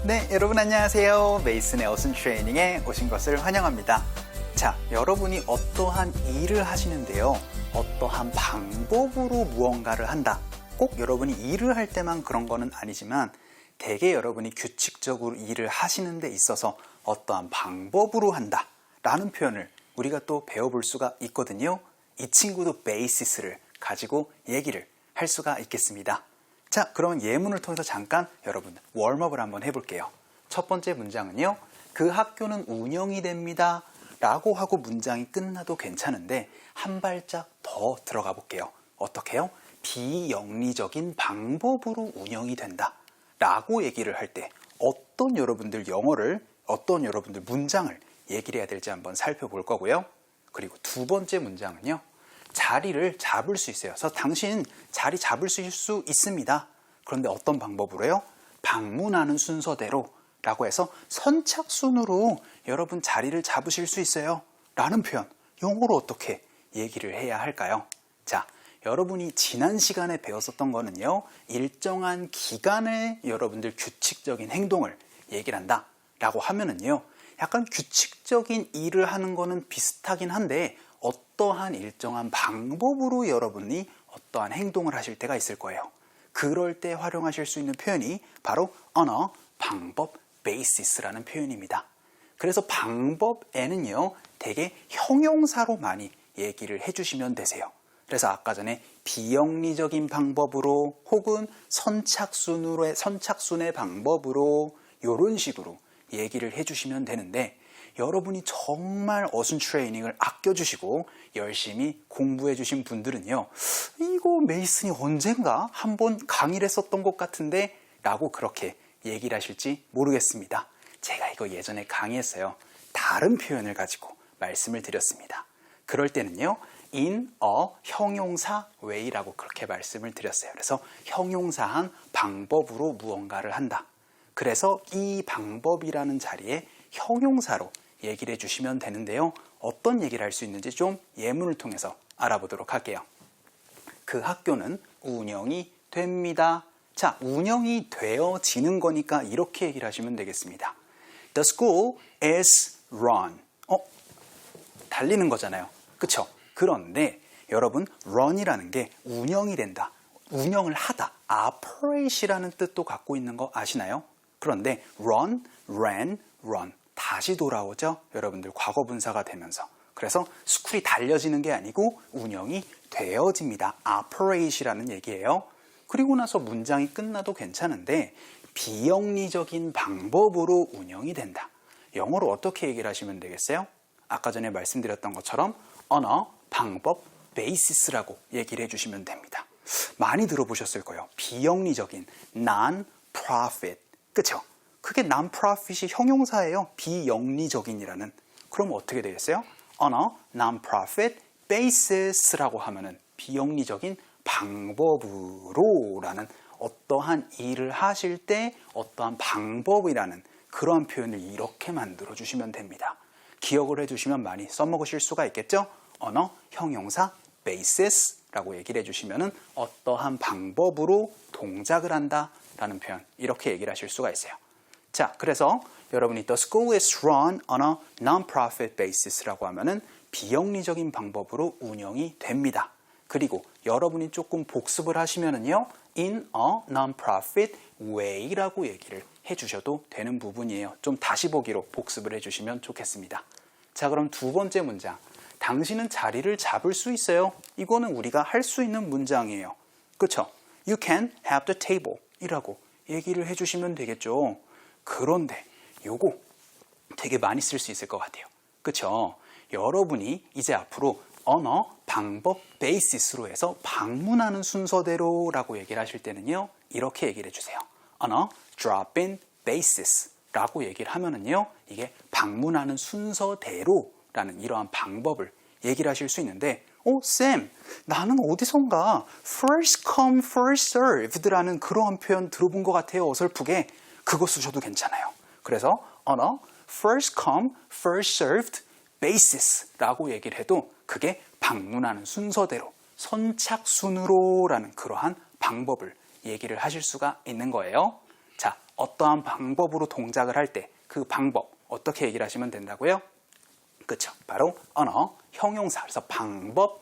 네, 여러분 안녕하세요. 메이슨의 어순 트레이닝에 오신 것을 환영합니다. 자, 여러분이 어떠한 일을 하시는데요. 어떠한 방법으로 무언가를 한다. 꼭 여러분이 일을 할 때만 그런 거는 아니지만 대개 여러분이 규칙적으로 일을 하시는 데 있어서 어떠한 방법으로 한다 라는 표현을 우리가 또 배워볼 수가 있거든요. 이 친구도 베이시스를 가지고 얘기를 할 수가 있겠습니다. 자, 그러면 예문을 통해서 잠깐 여러분 웜업을 한번 해볼게요. 첫 번째 문장은요. 그 학교는 운영이 됩니다 라고 하고 문장이 끝나도 괜찮은데 한 발짝 더 들어가 볼게요. 어떻게 해요? 비영리적인 방법으로 운영이 된다 라고 얘기를 할 때 어떤 여러분들 영어를 어떤 여러분들 문장을 얘기를 해야 될지 한번 살펴볼 거고요. 그리고 두 번째 문장은요. 자리를 잡을 수 있어요. 그래서 당신 자리 잡을 수 있습니다. 그런데 어떤 방법으로요? 방문하는 순서대로 라고 해서 선착순으로 여러분 자리를 잡으실 수 있어요. 라는 표현, 영어로 어떻게 얘기를 해야 할까요? 자, 여러분이 지난 시간에 배웠었던 거는요. 일정한 기간에 여러분들 규칙적인 행동을 얘기를 한다 라고 하면은요. 약간 규칙적인 일을 하는 거는 비슷하긴 한데 어떠한 일정한 방법으로 여러분이 어떠한 행동을 하실 때가 있을 거예요. 그럴 때 활용하실 수 있는 표현이 바로 언어, 방법, basis라는 표현입니다. 그래서 방법에는요, 되게 형용사로 많이 얘기를 해주시면 되세요. 그래서 아까 전에 비영리적인 방법으로 혹은 선착순의 방법으로 이런 식으로 얘기를 해주시면 되는데 여러분이 정말 어순 트레이닝을 아껴주시고 열심히 공부해 주신 분들은요. 이거 메이슨이 언젠가 한번 강의를 했었던 것 같은데 라고 그렇게 얘기를 하실지 모르겠습니다. 제가 이거 예전에 강의했어요. 다른 표현을 가지고 말씀을 드렸습니다. 그럴 때는요. in a 형용사 way라고 그렇게 말씀을 드렸어요. 그래서 형용사한 방법으로 무언가를 한다. 그래서 이 방법이라는 자리에 형용사로 얘기를 해주시면 되는데요. 어떤 얘기를 할 수 있는지 좀 예문을 통해서 알아보도록 할게요. 그 학교는 운영이 됩니다. 자, 운영이 되어지는 거니까 이렇게 얘기를 하시면 되겠습니다. The school is run. 달리는 거잖아요. 그쵸? 그런데 여러분 run이라는 게 운영이 된다. 운영을 하다. operate이라는 뜻도 갖고 있는 거 아시나요? 그런데 run, ran, run 다시 돌아오죠. 여러분들 과거분사가 되면서. 그래서 스쿨이 달려지는 게 아니고 운영이 되어집니다. operate이라는 얘기예요. 그리고 나서 문장이 끝나도 괜찮은데 비영리적인 방법으로 운영이 된다. 영어로 어떻게 얘기를 하시면 되겠어요? 아까 전에 말씀드렸던 것처럼 언어, 방법, basis라고 얘기를 해주시면 됩니다. 많이 들어보셨을 거예요. 비영리적인 non-profit. 그쵸? 그게 non-profit이 형용사예요. 비영리적인이라는. 그럼 어떻게 되겠어요? 언어, non-profit, basis라고 하면은 비영리적인 방법으로 라는 어떠한 일을 하실 때 어떠한 방법이라는 그런 표현을 이렇게 만들어 주시면 됩니다. 기억을 해주시면 많이 써먹으실 수가 있겠죠? 언어, 형용사, basis라고 얘기를 해주시면은 어떠한 방법으로 동작을 한다라는 표현 이렇게 얘기를 하실 수가 있어요. 자, 그래서 여러분이 The school is run on a non-profit basis라고 하면은 비영리적인 방법으로 운영이 됩니다. 그리고 여러분이 조금 복습을 하시면은요, in a non-profit way라고 얘기를 해주셔도 되는 부분이에요. 좀 다시 보기로 복습을 해주시면 좋겠습니다. 자, 그럼 두 번째 문장. 당신은 자리를 잡을 수 있어요. 이거는 우리가 할 수 있는 문장이에요. 그렇죠? You can have the table 이라고 얘기를 해주시면 되겠죠. 그런데 요거 되게 많이 쓸 수 있을 것 같아요. 그렇죠? 여러분이 이제 앞으로 언어, 방법, 베이시스로 해서 방문하는 순서대로 라고 얘기를 하실 때는요. 이렇게 얘기를 해주세요. 언어, drop-in basis 라고 얘기를 하면은요. 이게 방문하는 순서대로 라는 이러한 방법을 얘기를 하실 수 있는데 쌤, 나는 어디선가 first come, first served 라는 그러한 표현 들어본 것 같아요. 어설프게. 그거 쓰셔도 괜찮아요. 그래서 언어, first come, first served basis 라고 얘기를 해도 그게 방문하는 순서대로 선착순으로 라는 그러한 방법을 얘기를 하실 수가 있는 거예요. 자, 어떠한 방법으로 동작을 할 때 그 방법 어떻게 얘기를 하시면 된다고요? 그쵸? 바로 언어, 형용사, 그래서 방법,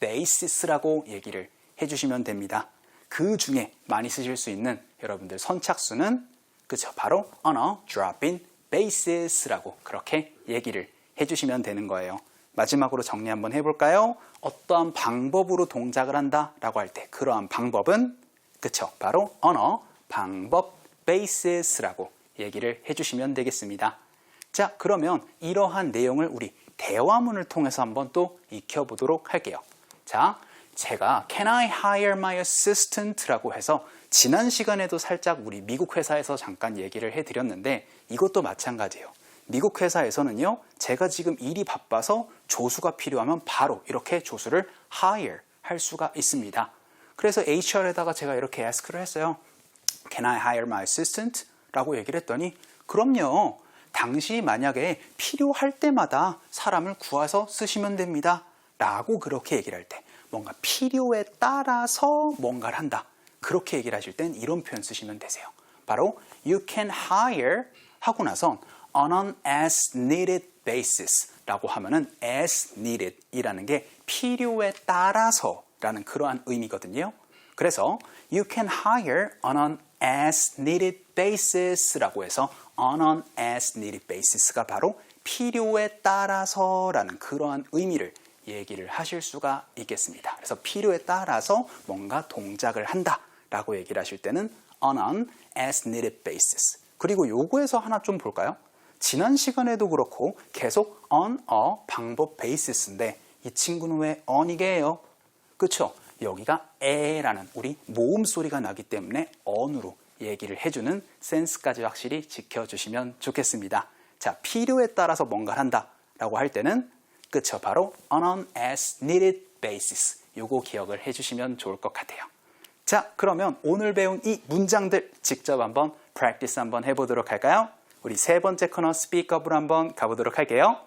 basis라고 얘기를 해주시면 됩니다. 그 중에 많이 쓰실 수 있는 여러분들 선착순은 그쵸? 바로 언어, drop-in, basis라고 그렇게 얘기를 해주시면 되는 거예요. 마지막으로 정리 한번 해볼까요? 어떠한 방법으로 동작을 한다라고 할 때 그러한 방법은 그쵸? 바로 언어, 방법, basis라고 얘기를 해주시면 되겠습니다. 자, 그러면 이러한 내용을 우리 대화문을 통해서 한번 또 익혀보도록 할게요. 자, 제가 Can I hire my assistant라고 해서 지난 시간에도 살짝 우리 미국 회사에서 잠깐 얘기를 해드렸는데 이것도 마찬가지예요. 미국 회사에서는요, 제가 지금 일이 바빠서 조수가 필요하면 바로 이렇게 조수를 hire 할 수가 있습니다. 그래서 HR에다가 제가 이렇게 ask를 했어요. Can I hire my assistant? 라고 얘기를 했더니 그럼요. 당시 만약에 필요할 때마다 사람을 구해서 쓰시면 됩니다. 라고 그렇게 얘기를 할 때 뭔가 필요에 따라서 뭔가를 한다. 그렇게 얘기를 하실 땐 이런 표현 쓰시면 되세요. 바로 you can hire 하고 나선 on an as needed basis 라고 하면은 as needed 이라는 게 필요에 따라서 라는 그러한 의미거든요. 그래서 you can hire on an as needed basis 라고 해서 on an as needed basis가 바로 필요에 따라서 라는 그러한 의미를 얘기를 하실 수가 있겠습니다. 그래서 필요에 따라서 뭔가 동작을 한다 라고 얘기를 하실 때는 on an as needed basis. 그리고 요거에서 하나 좀 볼까요? 지난 시간에도 그렇고 계속 on a 방법 basis인데 이 친구는 왜 on이게요? 그쵸? 여기가 에라는 우리 모음 소리가 나기 때문에 on으로 얘기를 해주는 센스까지 확실히 지켜주시면 좋겠습니다. 자, 필요에 따라서 뭔가를 한다 라고 할 때는 그쵸? 바로 on an as needed basis. 요거 기억을 해주시면 좋을 것 같아요. 자, 그러면 오늘 배운 이 문장들 직접 한번 practice 한번 해보도록 할까요? 우리 세 번째 코너 스피크업으로 한번 가보도록 할게요.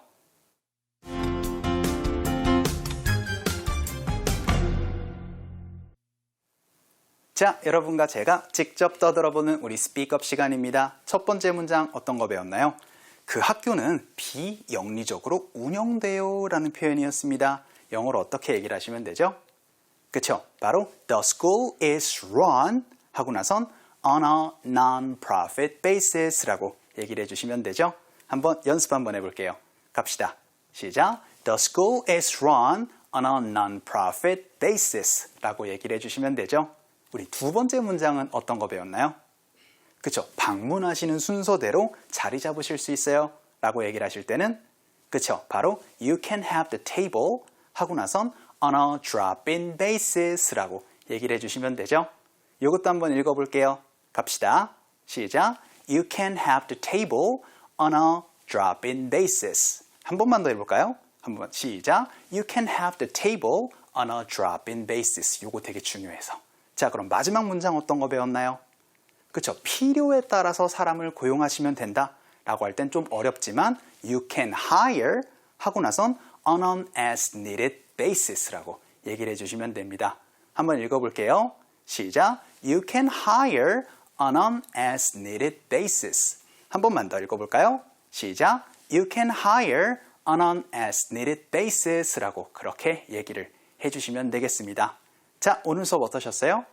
자, 여러분과 제가 직접 떠들어보는 우리 스피크업 시간입니다. 첫 번째 문장 어떤 거 배웠나요? 그 학교는 비영리적으로 운영돼요 라는 표현이었습니다. 영어로 어떻게 얘기를 하시면 되죠? 그쵸? 바로 The school is run 하고 나선 on a non-profit basis 라고 얘기를 해주시면 되죠? 한번 연습 한번 해볼게요. 갑시다. 시작! The school is run on a non-profit basis 라고 얘기를 해주시면 되죠? 우리 두 번째 문장은 어떤 거 배웠나요? 그쵸? 방문하시는 순서대로 자리 잡으실 수 있어요 라고 얘기를 하실 때는 그쵸? 바로 You can have the table 하고 나선 on a drop-in basis 라고 얘기를 해주시면 되죠? 이것도 한번 읽어볼게요. 갑시다. 시작! You can have the table on a drop-in basis. 한 번만 더 해볼까요? 한번 시작! You can have the table on a drop-in basis. 이거 되게 중요해서. 자, 그럼 마지막 문장 어떤 거 배웠나요? 그쵸? 필요에 따라서 사람을 고용하시면 된다 라고 할 땐 좀 어렵지만 You can hire 하고 나선 on an as needed basis 라고 얘기를 해주시면 됩니다. 한번 읽어볼게요. 시작! You can hire on an as needed basis. 한 번만 더 읽어볼까요? 시작! You can hire on an as needed basis 라고 그렇게 얘기를 해주시면 되겠습니다. 자, 오늘 수업 어떠셨어요?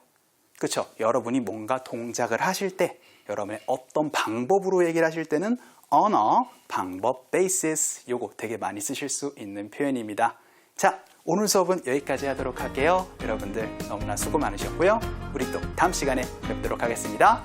그쵸? 여러분이 뭔가 동작을 하실 때 여러분의 어떤 방법으로 얘기를 하실 때는 언어, 방법, basis 요거 되게 많이 쓰실 수 있는 표현입니다. 자, 오늘 수업은 여기까지 하도록 할게요. 여러분들 너무나 수고 많으셨고요. 우리 또 다음 시간에 뵙도록 하겠습니다.